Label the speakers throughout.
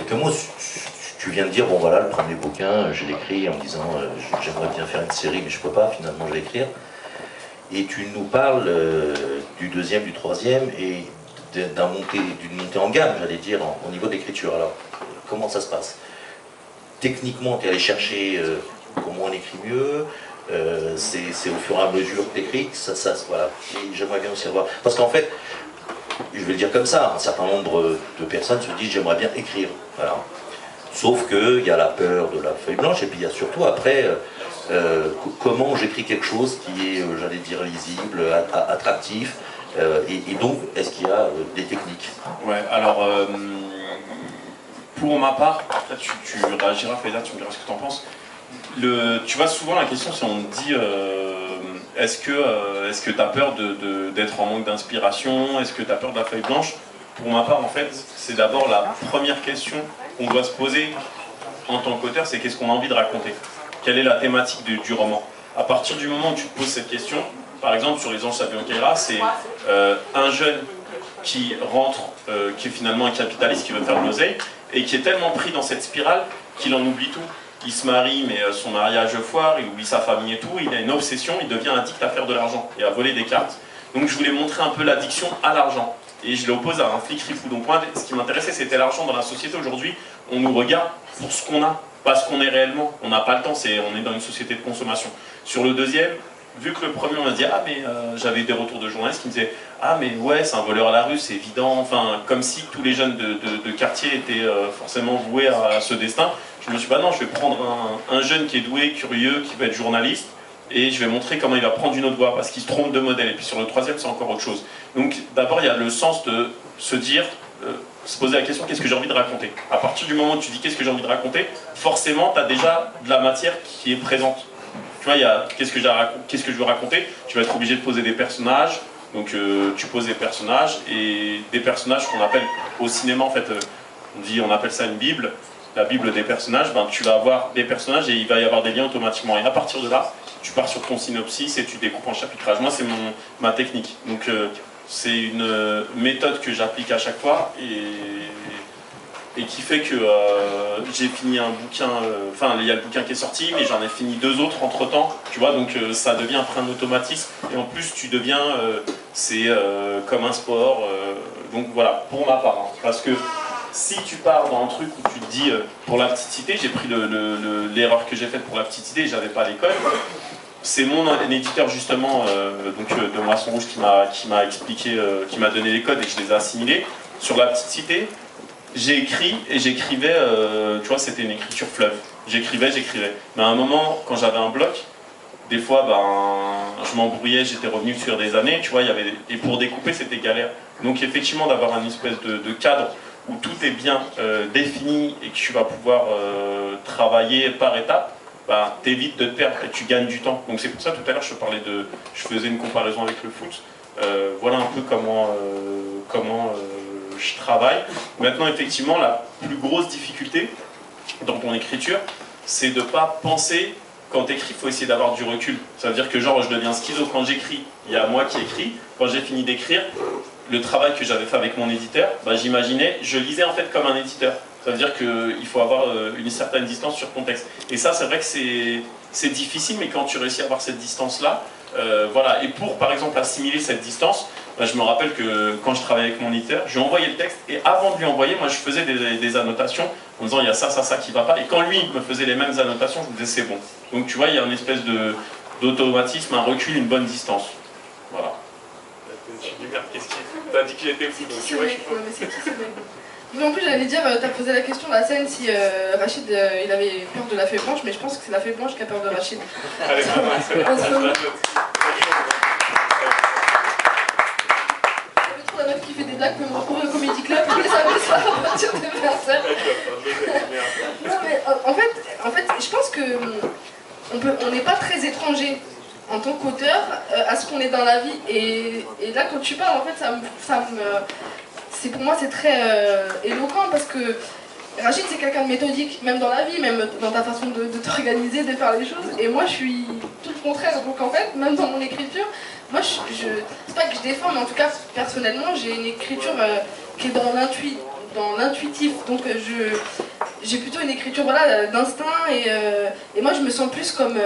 Speaker 1: quelques mots. Tu viens de dire, bon voilà, le premier bouquin, je l'écris en me disant, j'aimerais bien faire une série, mais je peux pas, finalement je vais écrire. Et tu nous parles du deuxième, du troisième, et d'une montée en gamme, j'allais dire, au niveau de l'écriture. Alors, comment ça se passe? Techniquement, tu es allé chercher comment on écrit mieux, c'est au fur et à mesure que tu écris, voilà. Et j'aimerais bien aussi savoir, parce qu'en fait, je vais le dire comme ça, un certain nombre de personnes se disent j'aimerais bien écrire. Voilà. Sauf qu'il y a la peur de la feuille blanche, et puis il y a surtout après comment j'écris quelque chose qui est, j'allais dire, lisible, attractif, et donc est-ce qu'il y a des techniques?
Speaker 2: Ouais, alors pour ma part, peut-être tu réagiras, Faïda, tu me diras ce que tu en penses. Tu vois, souvent la question, si on te dit est-ce que tu as peur d'être en manque d'inspiration, est-ce que tu as peur de la feuille blanche? Pour ma part, en fait, c'est d'abord la première question qu'on doit se poser en tant qu'auteur, c'est qu'est-ce qu'on a envie de raconter? Quelle est la thématique du roman? À partir du moment où tu te poses cette question, par exemple sur Les Anges Sapiens Kaira, c'est un jeune qui rentre, qui est finalement un capitaliste, qui veut faire de l'oseille, et qui est tellement pris dans cette spirale qu'il en oublie tout. Il se marie, mais son mariage foire, il oublie sa famille et tout, il a une obsession, il devient addict à faire de l'argent et à voler des cartes. Donc je voulais montrer un peu l'addiction à l'argent. Et je l'oppose à un flic rifou. Donc moi, ce qui m'intéressait, c'était l'argent dans la société. Aujourd'hui, on nous regarde pour ce qu'on a, pas ce qu'on est réellement. On n'a pas le temps, on est dans une société de consommation. Sur le deuxième, vu que le premier, on m'a dit, ah mais j'avais des retours de journalistes qui me disaient, ah mais ouais, c'est un voleur à la rue, c'est évident. Enfin, comme si tous les jeunes de quartier étaient forcément voués à ce destin. Je me suis dit, bah non, je vais prendre un jeune qui est doué, curieux, qui va être journaliste, et je vais montrer comment il va prendre une autre voie, parce qu'il se trompe de modèle. Et puis sur le troisième, c'est encore autre chose. Donc d'abord, il y a le sens de se dire, se poser la question, qu'est-ce que j'ai envie de raconter? À partir du moment où tu dis qu'est-ce que j'ai envie de raconter, forcément, tu as déjà de la matière qui est présente. Tu vois, il y a qu'est-ce que je veux raconter? Tu vas être obligé de poser des personnages. Donc tu poses des personnages, et des personnages qu'on appelle au cinéma, en fait, on appelle ça une bible. La bible des personnages, ben, tu vas avoir des personnages et il va y avoir des liens automatiquement. Et à partir de là, tu pars sur ton synopsis et tu découpes en chapitrage. Moi, c'est ma technique. Donc, c'est une méthode que j'applique à chaque fois et qui fait que j'ai fini un bouquin. Enfin, il y a le bouquin qui est sorti, mais j'en ai fini 2 autres entre-temps. Tu vois, donc ça devient après un automatisme. Et en plus, tu deviens... c'est comme un sport. Donc voilà, pour ma part. Hein, parce que... Si tu pars dans un truc où tu te dis, pour La Petite Cité, j'ai pris l'erreur que j'ai faite pour La Petite Cité, j'avais pas l'école. C'est mon éditeur justement, de Moisson Rouge, qui m'a expliqué, qui m'a donné les codes et que je les ai assimilés. Sur La Petite Cité, j'ai écrit et j'écrivais, tu vois, c'était une écriture fleuve. J'écrivais. Mais à un moment, quand j'avais un bloc, des fois, ben, je m'embrouillais, j'étais revenu sur des années, tu vois, et pour découper, c'était galère. Donc effectivement, d'avoir une espèce de cadre où tout est bien défini et que tu vas pouvoir travailler par étapes, bah, t'évites de te perdre et tu gagnes du temps. Donc c'est pour ça, tout à l'heure, je faisais une comparaison avec le foot. Voilà un peu comment je travaille. Maintenant, effectivement, la plus grosse difficulté dans ton écriture, c'est de ne pas penser. Quand tu écris, il faut essayer d'avoir du recul. Ça veut dire que genre, je deviens schizo quand j'écris. Il y a moi qui écris. Quand j'ai fini d'écrire, le travail que j'avais fait avec mon éditeur, bah, j'imaginais, je lisais en fait comme un éditeur. Ça veut dire qu'il faut avoir une certaine distance sur ton texte. Et ça, c'est vrai que c'est difficile, mais quand tu réussis à avoir cette distance-là, voilà. Et pour, par exemple, assimiler cette distance, bah, je me rappelle que quand je travaillais avec mon éditeur, je lui envoyais le texte, et avant de lui envoyer, moi, je faisais des annotations en disant, il y a ça qui va pas. Et quand lui me faisait les mêmes annotations, je me disais, c'est bon. Donc, tu vois, il y a une espèce d'automatisme, un recul, une bonne distance. Voilà. Je me suis dit, merde, qu'est-ce qu'il fait? T'as dit qu'il était fou, donc tu vois, je suis pas...
Speaker 3: C'est qui ce mec? Mais en plus, j'allais dire, t'as posé la question la scène si Rachid il avait peur de la feuille blanche, mais je pense que c'est la feuille blanche qui a peur de Rachid.
Speaker 2: Allez,
Speaker 3: trop la meuf qui fait des blagues pour le Comedy Club, je voulais savoir ça à partir de personnes. Non, mais en fait, je pense que on n'est pas très étranger en tant qu'auteur à ce qu'on est dans la vie. Et là, quand tu parles, en fait, pour moi, c'est très éloquent parce que Rachid, c'est quelqu'un de méthodique, même dans la vie, même dans ta façon de t'organiser, de faire les choses. Et moi, je suis tout le contraire. Donc, en fait, même dans mon écriture, moi, c'est pas que je défends, mais en tout cas, personnellement, j'ai une écriture qui est dans dans l'intuitif, donc j'ai plutôt une écriture voilà, d'instinct, et moi je me sens plus comme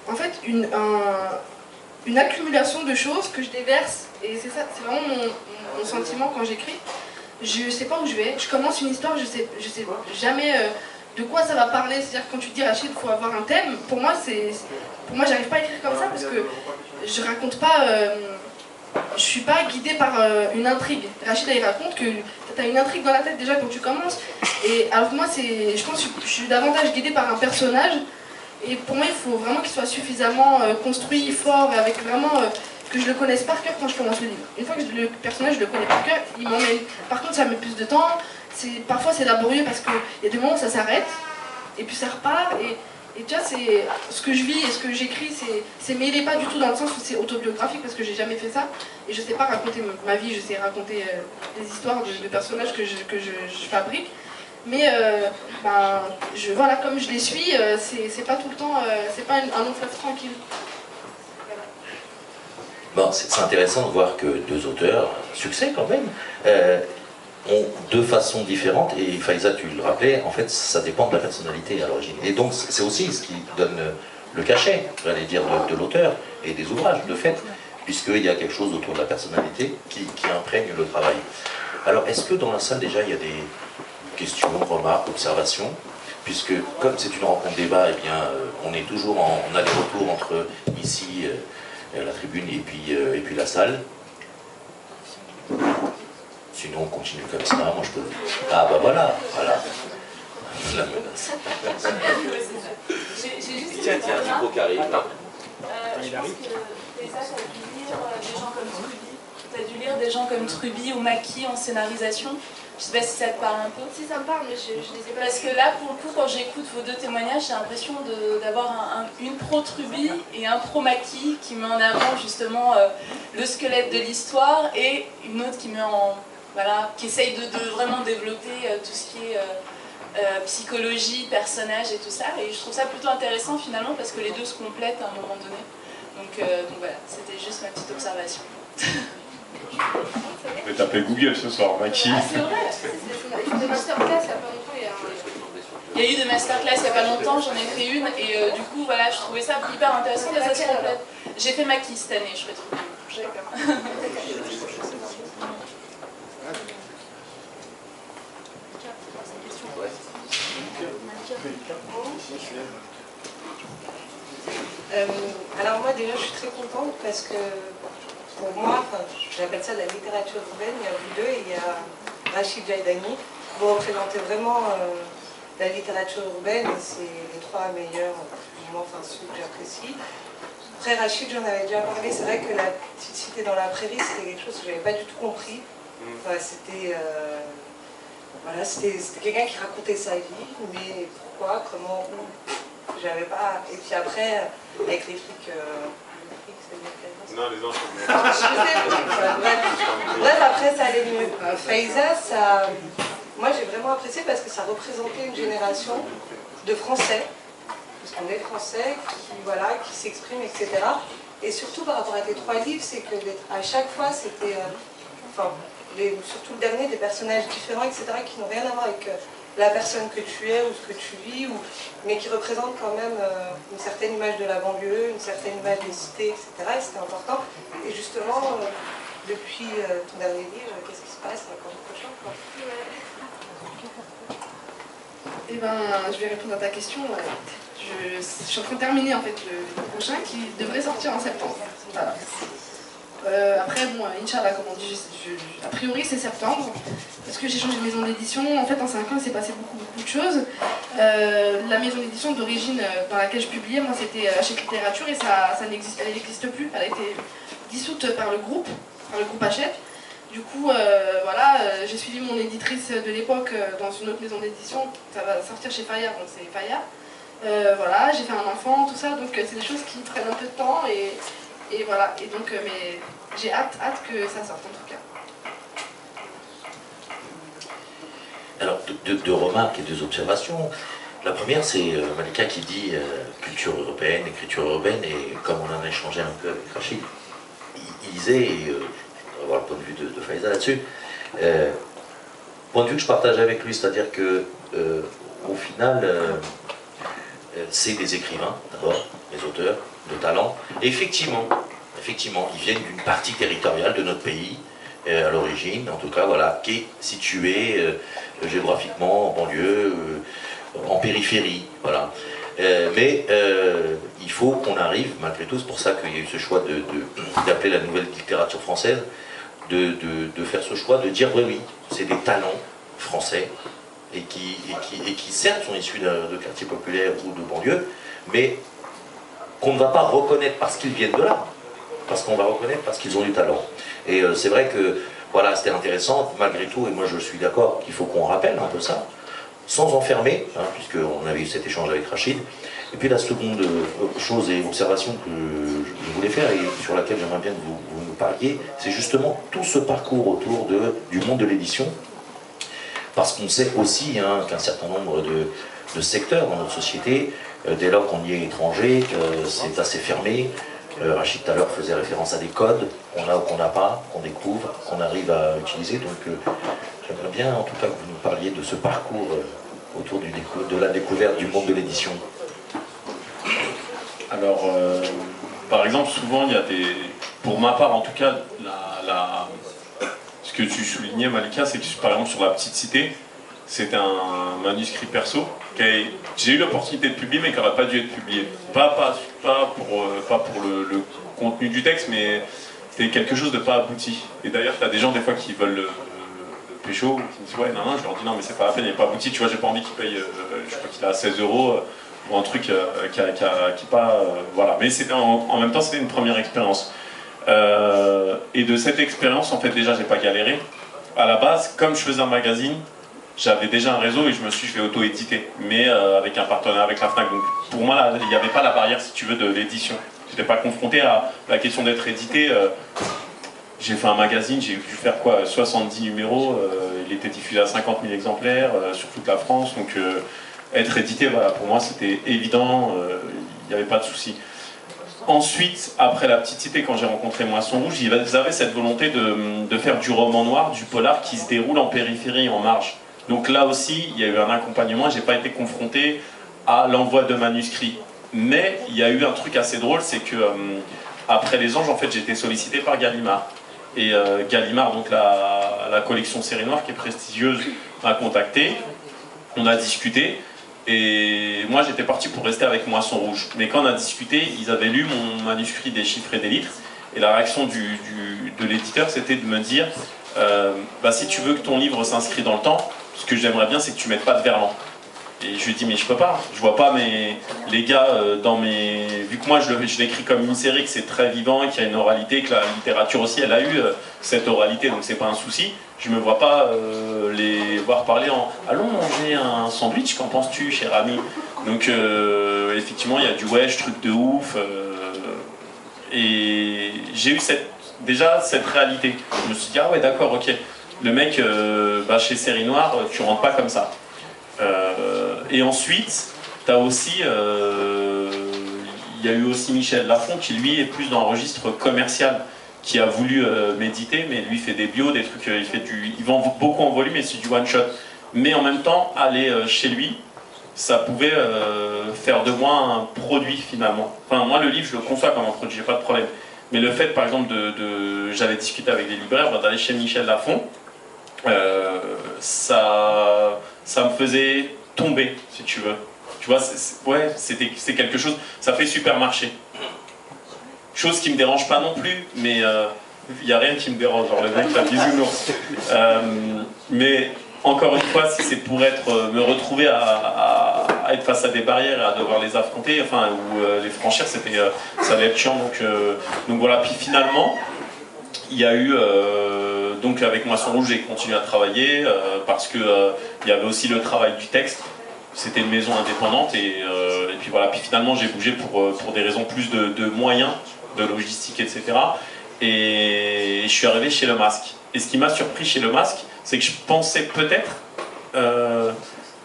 Speaker 3: en fait une accumulation de choses que je déverse, et c'est ça, c'est vraiment mon sentiment quand j'écris. Je sais pas où je vais, je commence une histoire, je sais jamais de quoi ça va parler, c'est-à-dire quand tu dis Rachid, il faut avoir un thème, pour moi j'arrive pas à écrire comme ça parce que je raconte pas, je suis pas guidée par une intrigue. Rachid il raconte que tu as une intrigue dans la tête déjà quand tu commences, et alors que moi je pense que je suis davantage guidée par un personnage, et pour moi il faut vraiment qu'il soit suffisamment construit, fort, et avec vraiment que je le connaisse par cœur quand je commence le livre. Une fois que le personnage je le connais par cœur, il m'emmène. Par contre ça met plus de temps, parfois c'est laborieux parce qu'il y a des moments où ça s'arrête, et puis ça repart, et tu vois, c'est ce que je vis et ce que j'écris, c'est mêlé pas du tout dans le sens où c'est autobiographique parce que j'ai jamais fait ça, et je sais pas raconter ma vie, je sais raconter des histoires de personnages que je fabrique, mais voilà, comme je les suis, c'est pas tout le temps, c'est pas un long fleuve tranquille.
Speaker 1: Bon, c'est intéressant de voir que deux auteurs, succès quand même, ont deux façons différentes, et Faiza, tu le rappelais, en fait ça dépend de la personnalité à l'origine, et donc c'est aussi ce qui donne le cachet, j'allais dire, de l'auteur et des ouvrages, de fait, puisqu'il y a quelque chose autour de la personnalité qui imprègne le travail. Alors est-ce que dans la salle déjà il y a des questions, remarques, observations, puisque comme c'est une rencontre débat, eh bien on est toujours en aller-retour entre ici la tribune et puis la salle. Sinon, on continue comme ça. Moi, je peux. Ah, bah voilà. La menace. Tiens, Thibaut qui arrive.
Speaker 4: Je pense que Faiza, t'as dû lire des gens comme Truby ou Maki en scénarisation. Je sais pas si ça te parle un peu.
Speaker 3: Si ça me parle, mais je les ai pas.
Speaker 4: Parce que là, pour le coup, quand j'écoute vos deux témoignages, j'ai l'impression d'avoir une pro Truby et un pro Maki qui met en avant justement le squelette de l'histoire, et une autre qui met voilà, qui essaye de vraiment développer tout ce qui est psychologie, personnage et tout ça. Et je trouve ça plutôt intéressant finalement parce que les deux se complètent à un moment donné. Donc voilà, c'était juste ma petite observation.
Speaker 2: Je vais taper Google ce soir, Maki.
Speaker 4: Ah, c'est vrai.
Speaker 3: Il y a eu des masterclass il y a pas longtemps.
Speaker 4: Il y a eu des masterclass il n'y a pas longtemps, j'en ai fait une, et du coup voilà, je trouvais ça hyper intéressant et ça se complète. J'ai fait Maki cette année, je fais trop.
Speaker 5: Alors moi déjà je suis très contente parce que pour moi, j'appelle ça la littérature urbaine, il y a vous deux et il y a Rachid Jaidani. Vous représentez vraiment la littérature urbaine, et c'est les trois meilleurs, pour moi, enfin ceux que j'apprécie. Après Rachid, j'en avais déjà parlé, c'est vrai que la petite cité dans la prairie, c'était quelque chose que je n'avais pas du tout compris. Enfin, c'était quelqu'un qui racontait sa vie, mais pourquoi, comment, où, j'avais pas. Et puis après, avec les flics,
Speaker 2: Non, les autres.
Speaker 5: Bref, après ça allait mieux. Faiza, moi j'ai vraiment apprécié parce que ça représentait une génération de Français, parce qu'on est Français, qui s'expriment, etc. Et surtout par rapport à tes trois livres, c'est que à chaque fois c'était, surtout le dernier, des personnages différents, etc., qui n'ont rien à voir avec la personne que tu es ou ce que tu vis, mais qui représentent quand même une certaine image de la banlieue, une certaine image des cités, etc. Et c'était important. Et justement, depuis ton dernier livre, qu'est-ce qui se passe là, quand le prochain, quoi?
Speaker 3: Eh ben, je vais répondre à ta question. Je suis en train de terminer en fait le prochain qui devrait sortir en septembre. Voilà. Après, bon, Inch'Allah, comme on dit, a priori c'est septembre, parce que j'ai changé de maison d'édition. En fait, en 5 ans, il s'est passé beaucoup de choses. La maison d'édition d'origine dans laquelle je publiais, moi, c'était Hachette Littérature, et elle n'existe plus. Elle a été dissoute par le groupe Hachette. Du coup, voilà, j'ai suivi mon éditrice de l'époque dans une autre maison d'édition. Ça va sortir chez Fayard, donc c'est Fayard. Voilà, j'ai fait un enfant, tout ça, donc c'est des choses qui prennent un peu de temps, et voilà, et donc mais j'ai hâte que ça sorte en tout cas.
Speaker 1: Alors, deux remarques et deux observations. La première, c'est Malika qui dit culture européenne, écriture urbaine, et comme on en a échangé un peu avec Rachid, il disait, avoir le point de vue de Faiza là-dessus. Point de vue que je partage avec lui, c'est-à-dire que au final, c'est des écrivains, d'abord, des auteurs de talent. Et effectivement, ils viennent d'une partie territoriale de notre pays, à l'origine, en tout cas, voilà, qui est située géographiquement en banlieue, en périphérie, voilà. Mais il faut qu'on arrive, malgré tout, c'est pour ça qu'il y a eu ce choix d'appeler la nouvelle littérature française, de faire ce choix, de dire oui, c'est des talents français, et qui certes sont issus de quartiers populaires ou de banlieue, mais qu'on ne va pas reconnaître parce qu'ils viennent de là, parce qu'on va reconnaître parce qu'ils ont du talent. Et c'est vrai que, voilà, c'était intéressant, malgré tout, et moi je suis d'accord qu'il faut qu'on rappelle un peu ça, sans enfermer, hein, puisqu'on avait eu cet échange avec Rachid. Et puis la seconde chose et observation que je voulais faire, et sur laquelle j'aimerais bien que vous nous parliez, c'est justement tout ce parcours autour du monde de l'édition, parce qu'on sait aussi hein, qu'un certain nombre de secteurs dans notre société, dès lors qu'on y est étranger, c'est assez fermé. Rachid tout à l'heure faisait référence à des codes qu'on a ou qu'on n'a pas, qu'on découvre, qu'on arrive à utiliser. Donc j'aimerais bien en tout cas que vous nous parliez de ce parcours autour de la découverte du monde de l'édition.
Speaker 2: Alors, par exemple, souvent il y a des... Pour ma part en tout cas, ce que tu soulignais Malika, c'est que par exemple sur La Petite Cité, c'est un manuscrit perso que j'ai eu l'opportunité de publier mais qui n'aurait pas dû être publié. Pas pour le contenu du texte, mais c'était quelque chose de pas abouti. Et d'ailleurs, tu as des gens des fois qui veulent le pécho, qui me disent ouais, non, je leur dis non, mais c'est pas la peine, il n'est pas abouti, tu vois, j'ai pas envie qu'il paye, je crois qu'il est à 16 € pour un truc qui est pas. Voilà, mais en même temps, c'était une première expérience. Et de cette expérience, en fait, déjà, j'ai pas galéré. À la base, comme je faisais un magazine, j'avais déjà un réseau et je me suis fait auto-éditer, mais avec un partenaire avec la FNAC. Donc pour moi, là, il n'y avait pas la barrière, si tu veux, de l'édition. Je n'étais pas confronté à la question d'être édité. J'ai fait un magazine, j'ai dû faire quoi, 70 numéros, il était diffusé à 50 000 exemplaires sur toute la France. Donc être édité, voilà, pour moi, c'était évident, il n'y avait pas de souci. Ensuite, après La Petite Cité, quand j'ai rencontré Moisson Rouge, ils avaient cette volonté de faire du roman noir, du polar qui se déroule en périphérie, en marge. Donc là aussi, il y a eu un accompagnement, j'ai pas été confronté à l'envoi de manuscrits. Mais il y a eu un truc assez drôle, c'est que après Les Anges, en fait, j'ai été sollicité par Gallimard. Et Gallimard, donc la collection Série Noire, qui est prestigieuse, m'a contacté. On a discuté. Et moi, j'étais parti pour rester avec Moisson Rouge. Mais quand on a discuté, ils avaient lu mon manuscrit des chiffres et des litres. Et la réaction de l'éditeur, c'était de me dire si tu veux que ton livre s'inscrit dans le temps, ce que j'aimerais bien, c'est que tu ne mettes pas de verlan. Et je lui ai dit, mais je peux pas. Je vois pas les gars dans mes... Vu que moi, je l'écris comme une série, que c'est très vivant, qu'il y a une oralité, que la littérature aussi, elle a eu cette oralité, donc c'est pas un souci. Je me vois pas les voir parler en « Allons manger un sandwich, qu'en penses-tu, cher ami ?» Donc, effectivement, il y a du wesh, truc de ouf. Et j'ai eu déjà cette réalité. Je me suis dit, ah ouais, d'accord, ok. Le mec, chez Série Noire, tu rentres pas comme ça. Et ensuite, t'as aussi, il y a eu aussi Michel Lafon qui lui est plus dans le registre commercial, qui a voulu méditer, mais lui fait des bios, des trucs, il vend beaucoup en volume et c'est du one shot. Mais en même temps, aller chez lui, ça pouvait faire de moi un produit finalement. Enfin, moi le livre, je le conçois comme un produit, j'ai pas de problème. Mais le fait, par exemple, j'avais discuté avec des libraires, d'aller chez Michel Lafon, ça me faisait tomber, si tu veux. Tu vois, c'est quelque chose, ça fait supermarché. Chose qui me dérange pas non plus, mais il n'y a rien qui me dérange, genre le mec, la bisounours. Mais encore une fois, si c'est pour me retrouver à être face à des barrières et à devoir les affronter, enfin, ou les franchir, ça allait être chiant. Donc voilà, puis finalement, il y a eu, donc avec Moisson Rouge, j'ai continué à travailler, parce qu'il y avait aussi le travail du texte. C'était une maison indépendante, et puis voilà, puis finalement j'ai bougé pour des raisons plus de moyens, de logistique, etc. Et je suis arrivé chez Le Masque. Et ce qui m'a surpris chez Le Masque, c'est que je pensais peut-être...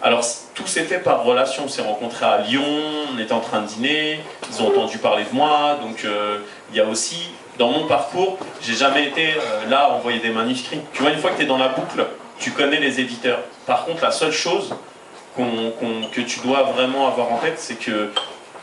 Speaker 2: alors tout s'est fait par relation, on s'est rencontrés à Lyon, on était en train de dîner, ils ont entendu parler de moi, donc il y a aussi dans mon parcours, j'ai jamais été là à envoyer des manuscrits. Tu vois, une fois que tu es dans la boucle, tu connais les éditeurs. Par contre, la seule chose que tu dois vraiment avoir en tête, c'est que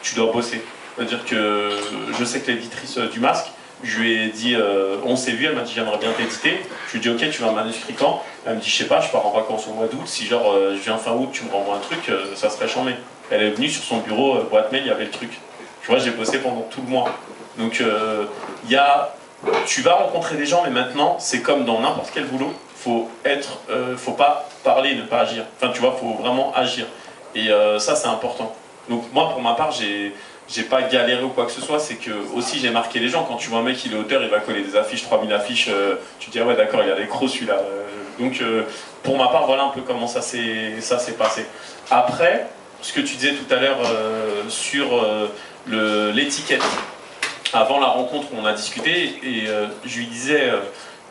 Speaker 2: tu dois bosser. C'est-à-dire que je sais que l'éditrice du Masque, je lui ai dit, on s'est vu, elle m'a dit j'aimerais bien t'éditer. Je lui ai dit ok, tu veux un manuscrit quand? Elle me dit je sais pas, je pars en vacances au mois d'août, si genre je viens fin août, tu me renvoies un truc, ça serait chambé. Elle est venue sur son bureau, boîte mail, il y avait le truc. Tu vois, j'ai bossé pendant tout le mois. Donc tu vas rencontrer des gens, mais maintenant, c'est comme dans n'importe quel boulot, faut pas parler, ne pas agir. Enfin, tu vois, faut vraiment agir. Et ça, c'est important. Donc moi, pour ma part, j'ai pas galéré ou quoi que ce soit, c'est que aussi j'ai marqué les gens. Quand tu vois un mec, il est auteur, il va coller des affiches, 3000 affiches, tu te dis ah ouais d'accord, il a des crocs celui-là. Donc pour ma part, voilà un peu comment ça s'est passé. Après, ce que tu disais tout à l'heure sur l'étiquette, avant la rencontre, on a discuté et je lui disais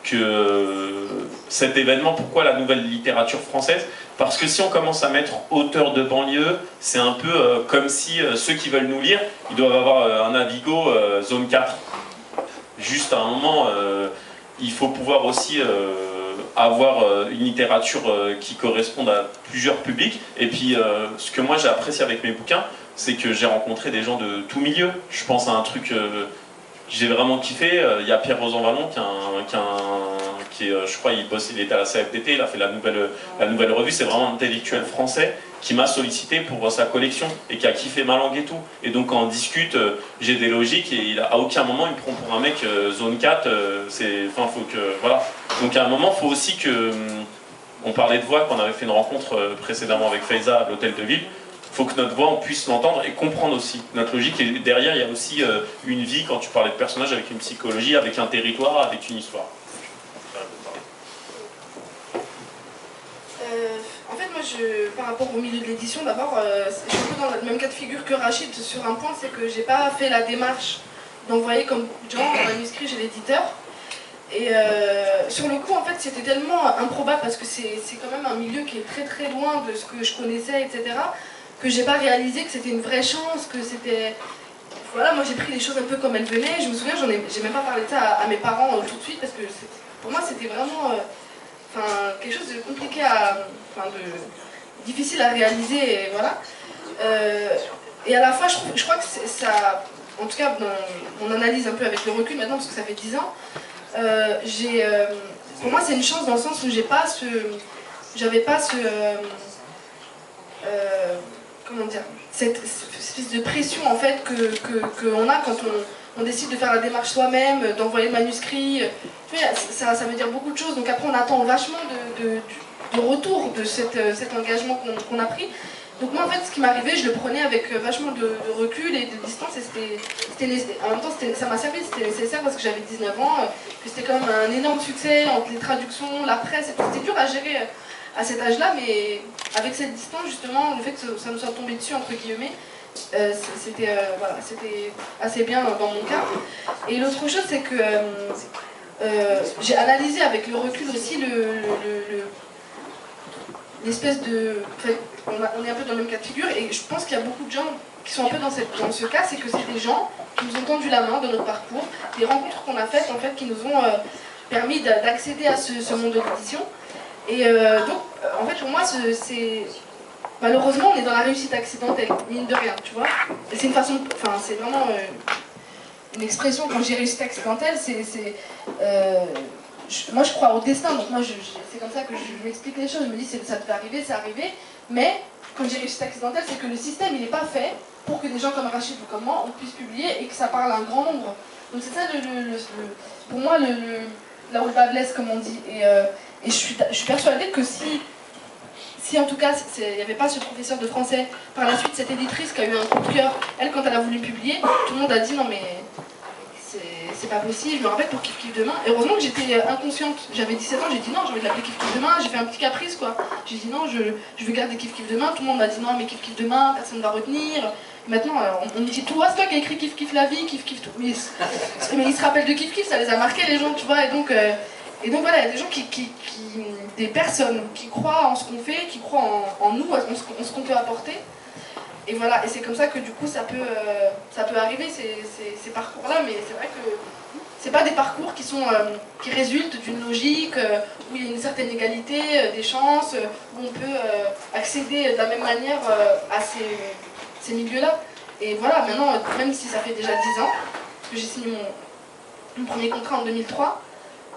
Speaker 2: que cet événement, pourquoi la nouvelle littérature française? Parce que si on commence à mettre auteur de banlieue, c'est un peu comme si ceux qui veulent nous lire, ils doivent avoir un Navigo zone 4. Juste à un moment, il faut pouvoir aussi avoir une littérature qui corresponde à plusieurs publics. Et puis, ce que moi j'ai apprécié avec mes bouquins, c'est que j'ai rencontré des gens de tout milieu. Je pense à un truc j'ai vraiment kiffé. Il y a Pierre Rosanvallon qui est, je crois, il était à la CFDT, il a fait la nouvelle revue. C'est vraiment un intellectuel français qui m'a sollicité pour sa collection et qui a kiffé ma langue et tout. Et donc quand on discute, j'ai des logiques et à aucun moment il me prend pour un mec zone 4. Faut que voilà. Donc à un moment, il faut aussi que on parlait de voix, qu'on avait fait une rencontre précédemment avec Faiza à l'hôtel de ville. Il faut que notre voix, on puisse l'entendre et comprendre aussi notre logique. Et derrière, il y a aussi une vie, quand tu parlais de personnages, avec une psychologie, avec un territoire, avec une histoire.
Speaker 3: En fait, moi, par rapport au milieu de l'édition, d'abord, je suis un peu dans le même cas de figure que Rachid sur un point, c'est que j'ai pas fait la démarche d'envoyer comme beaucoup de gens un manuscrit chez l'éditeur. Et sur le coup, en fait, c'était tellement improbable parce que c'est quand même un milieu qui est très très loin de ce que je connaissais, etc., que j'ai pas réalisé que c'était une vraie chance, que c'était... Voilà, moi j'ai pris les choses un peu comme elles venaient. Je me souviens, j'ai même pas parlé de ça à mes parents tout de suite parce que pour moi c'était vraiment quelque chose de compliqué difficile à réaliser, et voilà. Et à la fois, je crois que ça, en tout cas dans mon analyse un peu avec le recul maintenant, parce que ça fait 10 ans, pour moi c'est une chance dans le sens où j'avais pas ce comment dire, cette espèce de pression en fait qu'on a quand on décide de faire la démarche soi-même, d'envoyer le manuscrit. Ça veut dire beaucoup de choses, donc après on attend vachement de retour de cet engagement qu'on a pris. Donc moi en fait ce qui m'arrivait, je le prenais avec vachement de recul et de distance, et en même temps ça m'a servi, c'était nécessaire parce que j'avais 19 ans, que c'était quand même un énorme succès entre les traductions, la presse, c'était dur à gérer à cet âge-là, mais avec cette distance justement, le fait que ça nous soit tombé dessus entre guillemets, c'était assez bien dans mon cas. Et l'autre chose c'est que j'ai analysé avec le recul aussi l'espèce de... En fait, on est un peu dans le même cas de figure et je pense qu'il y a beaucoup de gens qui sont un peu dans ce cas, c'est que c'est des gens qui nous ont tendu la main dans notre parcours, des rencontres qu'on a faites en fait qui nous ont permis d'accéder à ce monde de l'édition. Et donc, en fait, pour moi, malheureusement, on est dans la réussite accidentelle, mine de rien, tu vois. Et c'est une façon, c'est vraiment une expression, quand j'ai réussite accidentelle, moi je crois au destin, donc moi c'est comme ça que je m'explique les choses, je me dis ça devait arriver, c'est arrivé, mais quand j'ai réussite accidentelle, c'est que le système il n'est pas fait pour que des gens comme Rachid ou comme moi, on puisse publier et que ça parle à un grand nombre. Donc c'est ça, pour moi, là où le bas blesse, comme on dit. Et je suis persuadée que si en tout cas il n'y avait pas ce professeur de français, par la suite cette éditrice qui a eu un coup de cœur, elle quand elle a voulu publier, tout le monde a dit non mais c'est pas possible. Je me rappelle pour Kif Kif Demain, heureusement que j'étais inconsciente, j'avais 17 ans, j'ai dit non, j'ai envie de l'appeler Kif Kif Demain, j'ai fait un petit caprice quoi. J'ai dit non, je veux garder Kif Kif Demain, tout le monde m'a dit non mais Kif Kif Demain, personne ne va retenir. Et maintenant on me dit tout, c'est toi qui as écrit Kif Kif la vie, Kif Kif tout. Mais ils se rappellent de Kif Kif, ça les a marqués les gens, tu vois, et donc voilà, il y a des gens des personnes qui croient en ce qu'on fait, qui croient en nous, en ce qu'on peut apporter. Et voilà, et c'est comme ça que du coup ça peut arriver ces parcours-là, mais c'est vrai que c'est pas des parcours qui résultent d'une logique où il y a une certaine égalité des chances, où on peut accéder de la même manière à ces milieux-là. Et voilà, maintenant, même si ça fait déjà 10 ans que j'ai signé mon premier contrat en 2003,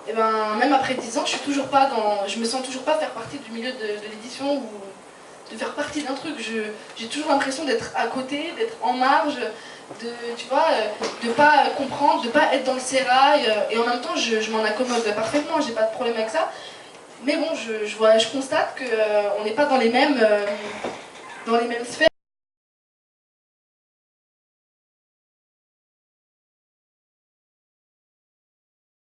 Speaker 3: et ben, même après 10 ans, je me sens toujours pas faire partie du milieu de l'édition ou de faire partie d'un truc. J'ai toujours l'impression d'être à côté, d'être en marge, de pas comprendre, de pas être dans le sérail. Et en même temps, je m'en accommode parfaitement, j'ai pas de problème avec ça. Mais bon, je constate qu'on n'est pas dans les mêmes sphères.